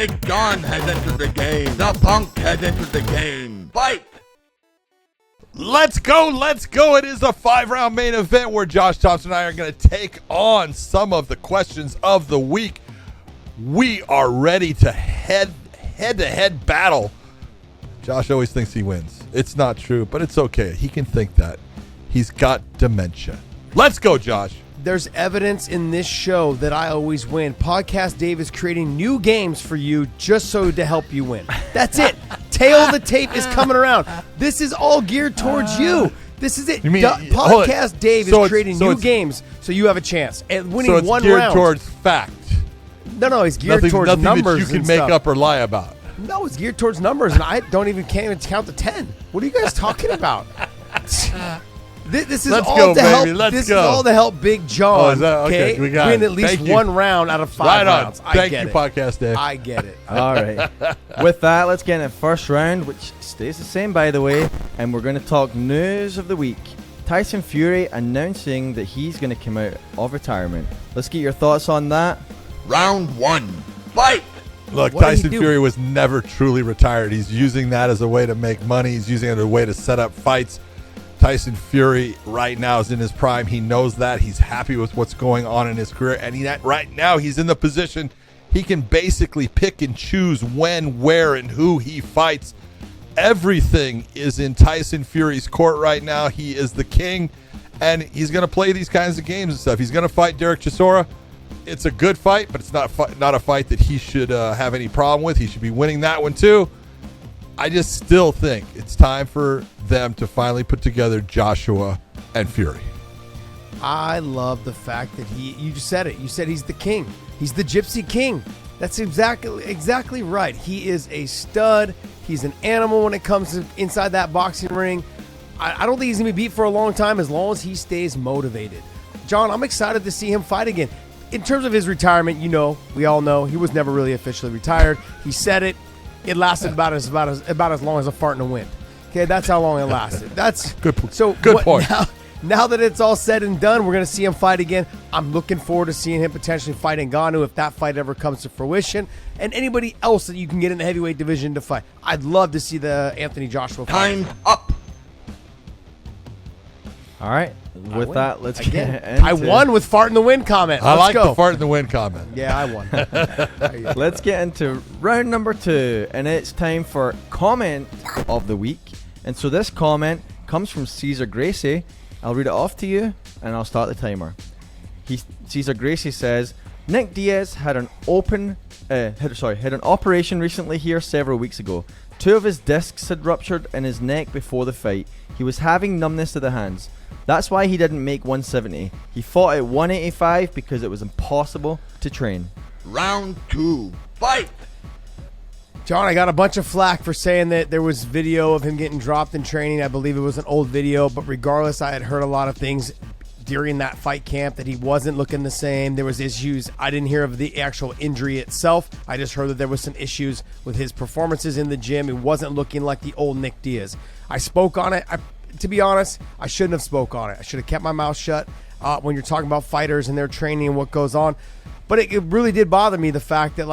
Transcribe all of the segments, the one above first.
Big John has entered the game. The Punk has entered the game. Fight! Let's go. It is a 5-round main event where Josh Thompson and I are going to take on some of the questions of the week. We are ready to head-to-head battle. Josh always thinks he wins. It's not true, but it's okay. He can think that. He's got dementia. Let's go, Josh. There's evidence in this show that I always win. Podcast Dave is creating new games for you just so to help you win. That's it. Tail of the tape is coming around. This is all geared towards you. This is it. You mean, Podcast Dave so is creating new games so you have a chance at winning so one geared round. Towards fact. No, he's geared towards nothing numbers. That you can and make stuff. up or lie about. No, it's geared towards numbers, and I can't even count to 10. What are you guys talking about? This is all to help Big John. Oh, is that, okay, we got win it. at least Thank you. one round out of 5 rounds. Thank you, Podcast Dave. I get it. All right. With that, let's get in the first round, which stays the same, by the way, and we're going to talk news of the week. Tyson Fury announcing that he's going to come out of retirement. Let's get your thoughts on that. Round 1. Fight! Look, What did he Tyson do? Fury was never truly retired. He's using that as a way to make money. He's using it as a way to set up fights. Tyson Fury right now is in his prime. He knows that. He's happy with what's going on in his career. And right now he's in the position he can basically pick and choose when, where, and who he fights. Everything is in Tyson Fury's court right now. He is the king, and he's going to play these kinds of games and stuff. He's going to fight Derek Chisora. It's a good fight, but it's not a fight that he should have any problem with. He should be winning that one too. I just still think it's time for them to finally put together Joshua and Fury. I love the fact that you just said it. You said he's the king. He's the Gypsy King. That's exactly right. He is a stud. He's an animal when it comes to inside that boxing ring. I don't think he's going to be beat for a long time as long as he stays motivated. John, I'm excited to see him fight again. In terms of his retirement, we all know he was never really officially retired. He said it. It lasted about as long as a fart in the wind. Okay, that's how long it lasted. That's good. So good point. Now that it's all said and done, we're going to see him fight again. I'm looking forward to seeing him potentially fight Ngannou if that fight ever comes to fruition, and anybody else that you can get in the heavyweight division to fight. I'd love to see the Anthony Joshua fight. Time up. All right. With that, let's get into... I won with fart in the wind comment. I like go. the fart in the wind comment. Yeah, I won. Let's get into round number 2, and it's time for comment of the week. And so this comment comes from Cesar Gracie. I'll read it off to you, and I'll start the timer. Cesar Gracie says, Nick Diaz had an operation recently here several weeks ago. 2 of his discs had ruptured in his neck before the fight. He was having numbness to the hands. That's why he didn't make 170. He fought at 185 because it was impossible to train. Round 2. Fight! John, I got a bunch of flack for saying that there was video of him getting dropped in training. I believe it was an old video, but regardless, I had heard a lot of things during that fight camp that he wasn't looking the same. There was issues. I didn't hear of the actual injury itself. I just heard that there was some issues with his performances in the gym. It wasn't looking like the old Nick Diaz. I spoke on it. To be honest, I shouldn't have spoke on it. I should have kept my mouth shut when you're talking about fighters and their training and what goes on. But it really did bother me, the fact that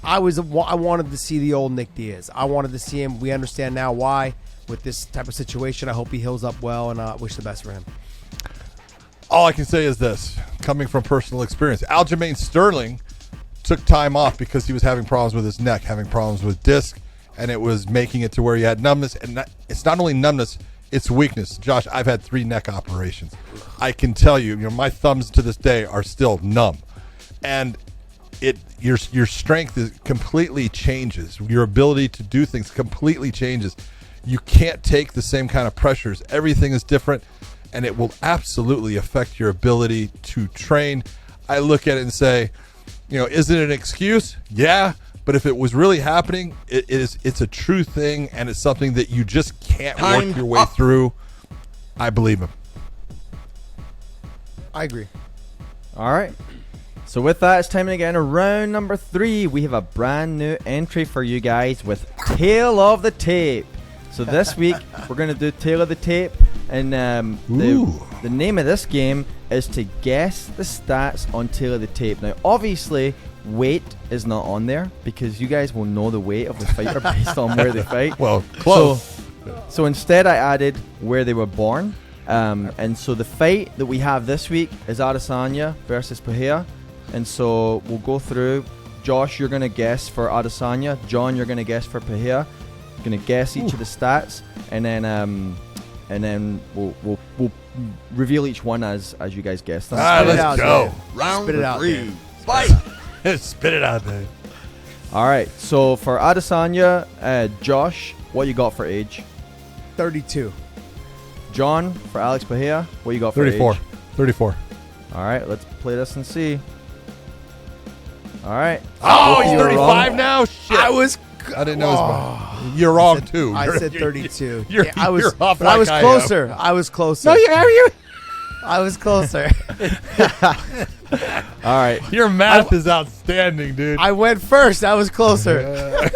I wanted to see the old Nick Diaz. I wanted to see him. We understand now why with this type of situation. I hope he heals up well, and wish the best for him. All I can say is this, coming from personal experience. Aljamain Sterling took time off because he was having problems with his neck, having problems with disc, and it was making it to where he had numbness. And it's not only numbness, it's weakness. Josh, I've had 3 neck operations. I can tell you, my thumbs to this day are still numb. And your strength completely changes. Your ability to do things completely changes. You can't take the same kind of pressures. Everything is different, and it will absolutely affect your ability to train. I look at it and say, is it an excuse? Yeah. But if it was really happening, it's a true thing, and it's something that you just can't work your way through. I believe him. I agree. All right. So with that, it's time to get into round number 3. We have a brand new entry for you guys with Tail of the Tape. So this week, we're going to do Tail of the Tape. And the name of this game is to guess the stats on tail of the tape. Now, obviously, weight is not on there because you guys will know the weight of the fighter based on where they fight. Well, close. So instead, I added where they were born. And so the fight that we have this week is Adesanya versus Pereira. And so we'll go through. Josh, you're going to guess for Adesanya. John, you're going to guess for Pereira. You're going to guess each of the stats. And then we'll reveal each one as you guys guess them. Let's go. Round Spit it out, 3. Dave. Fight. Spit it out there. All right. So for Adesanya, Josh, what you got for age? 32. John, for Alex Pereira, what you got for 34. age? 34. All right. Let's play this and see. All right. Oh, Both he's of you are 35 wrong. now? Shit. I didn't know his You're wrong, too. I You're- said 32. You're, I was, you're off but I like was am. closer. I was closer. No, you. I was closer. All right. Your math is outstanding, dude. I went first. I was closer.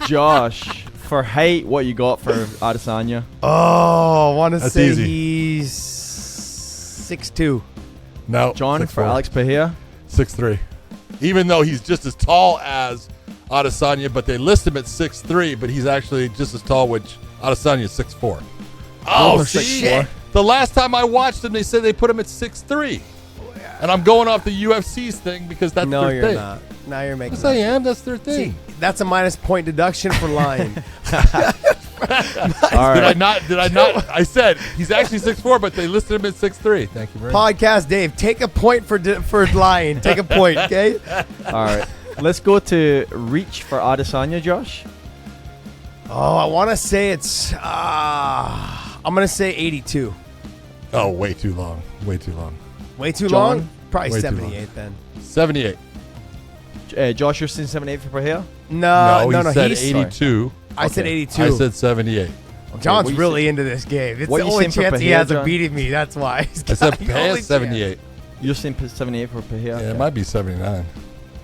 Josh, for height, what you got for Adesanya? Oh, I want to That's say easy. he's 6'2". No. John, for 6'4". Alex Pereira? 6'3". Even though he's just as tall as Adesanya, but they list him at 6'3", but he's actually just as tall, which Adesanya is 6'4". Oh, for see? 6'4". The last time I watched him, they said they put him at 6'3". And I'm going off the UFC's thing because that's No, their you're thing. not. Now you're making. Yes, I am. That's their thing. See, that's a minus point deduction for lying. All right. Did I not? I said he's actually 6'4", but they listed him at 6'3". Thank you very much. Podcast Dave, take a point for lying. Take a point, okay? All right. Let's go to reach for Adesanya, Josh. Oh, I want to say it's. I'm gonna say 82. Oh, way too long. Way too long. Way too John? long. Probably Way too 78 then. 78. Josh, you're saying 78 for Pereira? No. he said He's, 82. I said Okay. 82. I said 78. John's what you really into this game. It's what the you only saying for chance he Pereira, has of John? beating me. That's why. He's I said got the Pereira only 78. You're saying 78 for Pereira? Yeah, it might be 79.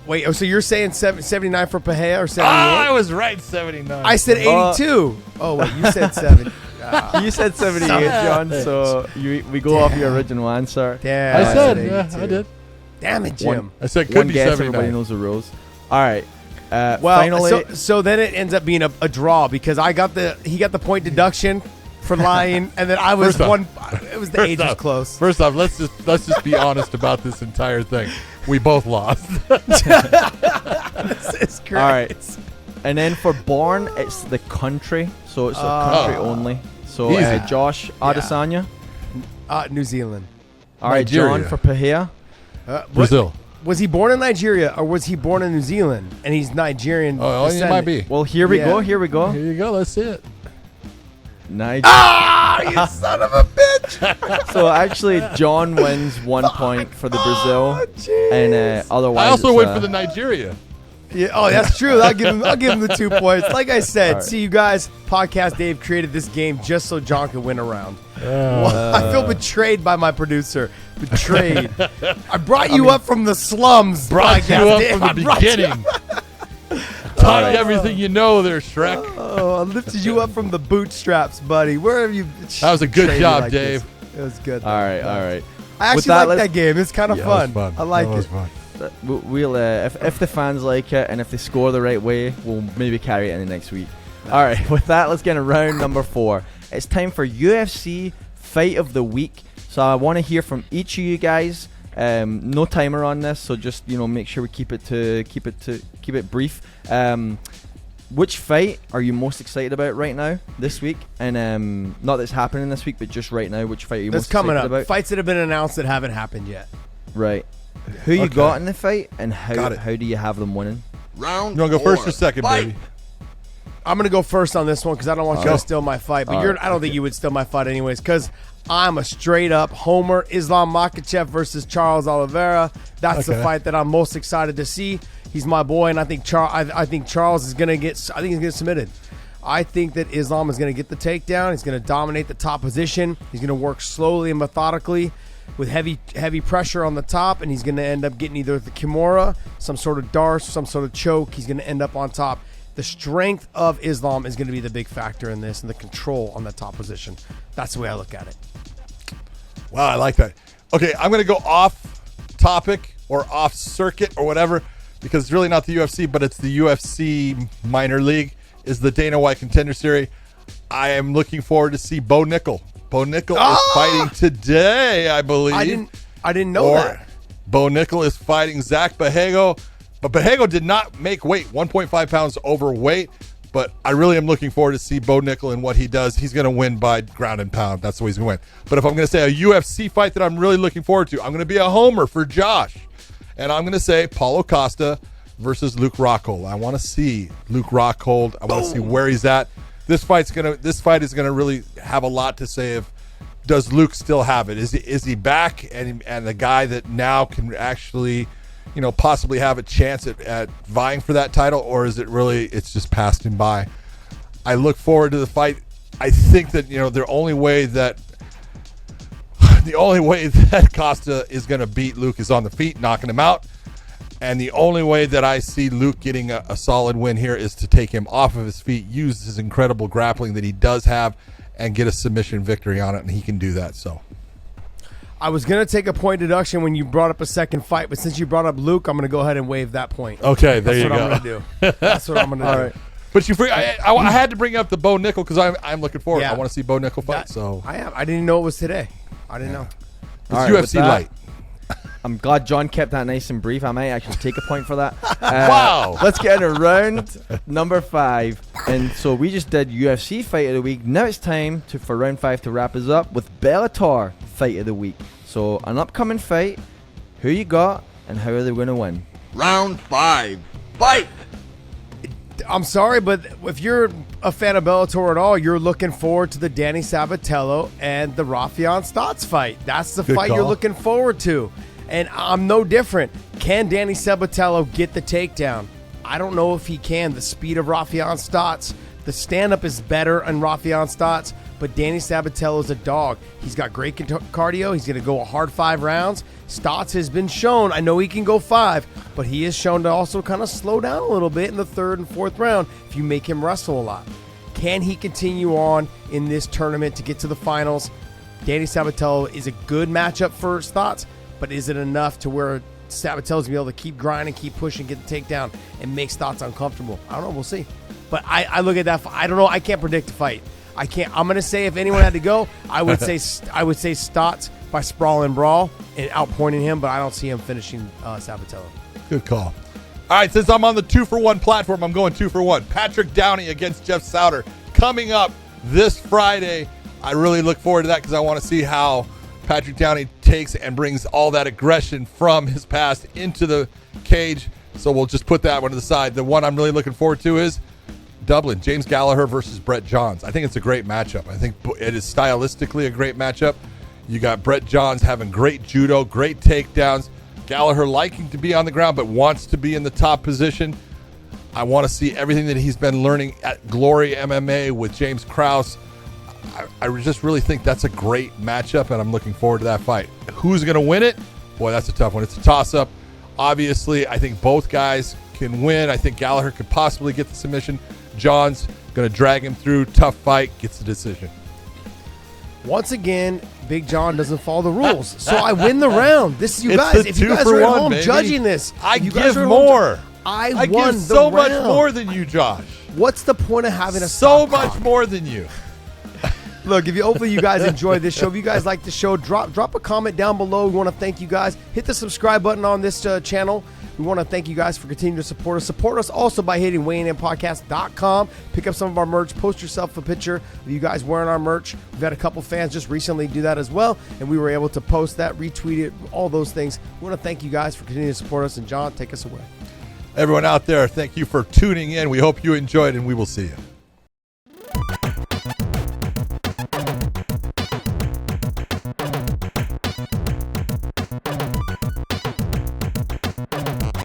Wait, so you're saying 79 for Pereira or 78? I was right, 79. I said 82. Oh, wait, you said 70. You said 78, John, so we go off your original answer. Damn. I said, 82. yeah, I did. Damn it, Jim. I said could One be guess, 79. everybody knows the rules. All right. Well, Finally, so then it ends up being a draw because he got the point deduction for lying, and then I was First off- one. It was the first age was off- close. First off, let's just be honest about this entire thing. We both lost. This is great. all right. And then for born, it's the country, so it's a country only. So Easy. Josh, Adesanya. New Zealand. All right, John Nigeria. for Pereira. Brazil. Was he born in Nigeria or was he born in New Zealand? And he's Nigerian. Oh, it descendant. might be. Well, here we Yeah. go. Here we go. Here you go. Let's see it. Nice. Ah, you son of a bitch! So actually, John wins 1 point for the Brazil, jeez. and otherwise, I also it's, went for the Nigeria. Yeah, oh, that's true. I'll give him the 2 points. Like I said, All right. see you guys. Podcast Dave created this game just so John could win a round. I feel betrayed by my producer. Betrayed. I brought you up from the slums. Brought you Podcast up Dave. from I the brought you beginning. Taught you everything you know there, Shrek. Oh, I lifted you up from the bootstraps, buddy. Where have you? That was a good betrayed me job, like Dave. this? It was good. all right, all right. I With actually like let's- that game. It's kind of Yeah, fun. that was fun. I like that was it. fun. We'll if the fans like it and if they score the right way, we'll maybe carry it in the next week. All right, with that, let's get into round number 4. It's time for UFC Fight of the Week. So I want to hear from each of you guys. No timer on this, so just make sure we keep it brief. Which fight are you most excited about right now this week? And not that's happening this week, but just right now, which fight are you That's most coming excited up. about? Fights that have been announced that haven't happened yet. Right. Who you Okay. got in the fight, and Got it. how do you have them winning? Round You want to go 4. first or second, Fight. baby? I'm gonna go first on this one because I don't want you Go. to steal my fight. But All you're, right, I don't think you would steal my fight anyways because I'm a straight up homer. Islam Makhachev versus Charles Oliveira. That's the Okay. fight that I'm most excited to see. He's my boy, and I think Charles is gonna get. I think he's gonna get submitted. I think that Islam is gonna get the takedown. He's gonna dominate the top position. He's gonna work slowly and methodically with heavy pressure on the top, and he's going to end up getting either the Kimura, some sort of darce, some sort of choke. He's going to end up on top. The strength of Islam is going to be the big factor in this, and the control on the top position. That's the way I look at it. Wow, I like that. Okay, I'm going to go off topic or off circuit or whatever because it's really not the UFC, but it's the UFC minor league is the Dana White Contender Series. I am looking forward to see Bo Nickel. Bo Nickel is fighting today, I believe. I didn't know that. Bo Nickel is fighting Zach Bahego, but Bahego did not make weight, 1.5 pounds overweight. But I really am looking forward to see Bo Nickel and what he does. He's going to win by ground and pound. That's the way he's going to win. But if I'm going to say a UFC fight that I'm really looking forward to, I'm going to be a homer for Josh. And I'm going to say Paulo Costa versus Luke Rockhold. I want to see Luke Rockhold. I want to see where he's at. This fight is going to really have a lot to say of does Luke still have it? Is he back and the guy that now can actually possibly have a chance at vying for that title, or is it really it's just passed him by? I look forward to the fight. I think that the only way that Costa is going to beat Luke is on the feet, knocking him out. And the only way that I see Luke getting a solid win here is to take him off of his feet, use his incredible grappling that he does have, and get a submission victory on it, and he can do that. So I was going to take a point deduction when you brought up a second fight, but since you brought up Luke, I'm going to go ahead and waive that point. Okay, there you go. That's what I'm going to do. That's what I'm going to do. Right. But I had to bring up the Bo Nickel because I'm looking forward. Yeah. I want to see Bo Nickel fight. So I am. I didn't know it was today. I didn't know. It's UFC light. I'm glad John kept that nice and brief. I might actually take a point for that. Wow. Let's get into round number 5. And so we just did UFC Fight of the Week. Now it's time for round 5 to wrap us up with Bellator Fight of the Week. So an upcoming fight, who you got, and how are they going to win? Round 5. Fight! I'm sorry, but if you're a fan of Bellator at all, you're looking forward to the Danny Sabatello and the Rafion Stotts fight. That's the fight you're looking forward to. And I'm no different. Can Danny Sabatello get the takedown? I don't know if he can. The speed of Rafion Stotts, the stand-up is better on Rafion Stotts, but Danny Sabatello is a dog. He's got great cardio. He's going to go a hard 5 rounds. Stotts has been shown, I know he can go 5, but he is shown to also kind of slow down a little bit in the 3rd and 4th round if you make him wrestle a lot. Can he continue on in this tournament to get to the finals? Danny Sabatello is a good matchup for Stotts, but is it enough to where Sabatello's going to be able to keep grinding, keep pushing, get the takedown, and make Stotts uncomfortable? I don't know. We'll see. But I look at that. I don't know. I can't predict the fight. I can't. I'm going to say if anyone had to go, I would say Stotts by sprawl and brawl and outpointing him, but I don't see him finishing Sabatello. Good call. All right, since I'm on the 2-for-1 platform, I'm going 2-for-1. Patrick Downey against Jeff Souter coming up this Friday. I really look forward to that because I want to see how Patrick Downey takes and brings all that aggression from his past into the cage. So we'll just put that one to the side. The one I'm really looking forward to is Dublin, James Gallagher versus Brett Johns. I think it's a great matchup. I think it is stylistically a great matchup. You got Brett Johns having great judo, great takedowns. Gallagher liking to be on the ground but wants to be in the top position. I want to see everything that he's been learning at Glory MMA with James Krause. I just really think that's a great matchup, and I'm looking forward to that fight. Who's going to win it? Boy, that's a tough one. It's a toss-up. Obviously, I think both guys can win. I think Gallagher could possibly get the submission. John's going to drag him through. Tough fight. Gets the decision. Once again, Big John doesn't follow the rules. So I win the round. This is you It's guys. the If you guys are at 2-for-1, home baby. judging this, I you give guys are at home more. I give won so the much round. more than you, Josh. What's the point of having a So stop much clock? more than you. Look, hopefully you guys enjoyed this show. If you guys like the show, drop a comment down below. We want to thank you guys. Hit the subscribe button on this channel. We want to thank you guys for continuing to support us. Support us also by hitting weighinginpodcast.com. Pick up some of our merch. Post yourself a picture of you guys wearing our merch. We've had a couple fans just recently do that as well, and we were able to post that, retweet it, all those things. We want to thank you guys for continuing to support us. And John, take us away. Everyone out there, thank you for tuning in. We hope you enjoyed, and we will see you.